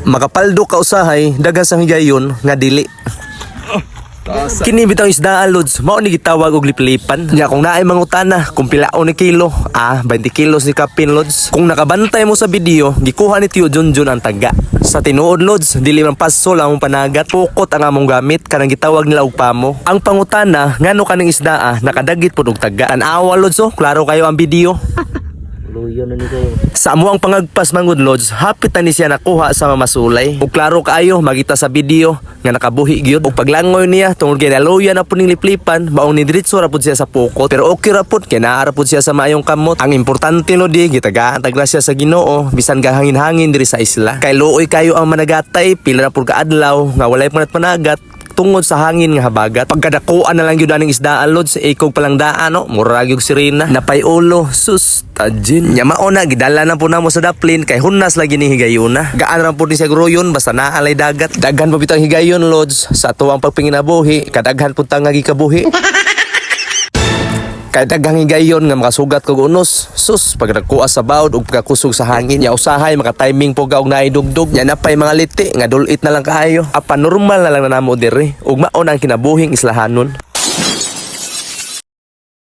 Makapaldo ka usahay, daghang sang higayon nga dili. Kini bitaw isda lods, mao ni gitawag og liplipan. Nya kung naay mangutana kung pilaon ni kilo, 20 kilos ni kapin lods. Kung nakabantay mo sa video, gikuha ni Tio Junjun ang taga. Sa tinuod lods, dili man paso lang ang panagat, pukot ang among gamit kanang gitawag nila og pamo. Ang pangutana ngano kaning isda nakadagit pud og taga. Tan-awa lods, klaro kayo ang video. Sa amo ang pangagpas mangud lods, hapit na ni siya nakuha sa mamasulay. Ug klaro kaayo magita sa video nga nakabuhi gyud. Ug paglangoy niya tungod kay naluya na pud ning liplipan, baong ni diretso ra pud siya sa pukot. Pero okay ra pud kay naa ra pud siya sa maayong kamot. Ang importante no di gitagaan tag grasya sa Ginoo bisan gahangin-hangin diri sa isla. Kay luoy kayo ang managatay, pila na pud ka adlaw nga walay panagat tungod sa hangin nga habagat. Pagkadakuan na lang yun aning isdaan lods, ikog palang daan no, murag yung sirena, napay ulo, sus, tajin. Nya mauna, gidala na po na mo sa daplin, kay hunas lagi ni higayon na. Gaan lang po ni siya gruyon, basta naalay dagat. Daghan po bitang higayon lods, sa tuwang pagpinginabuhi, kadaghan po tangagi kabuhi. Kay daghang higayon nga makasugat kog unos, sus pag nagkuha sa bawd ug pagkakusog sa hangin, nya usahay maka-timing po og naidugdog, nya napay mga liti nga dulit na lang kaayo. Apa normal na lang na namo diri ug mao na ang kinabuhing islahanon.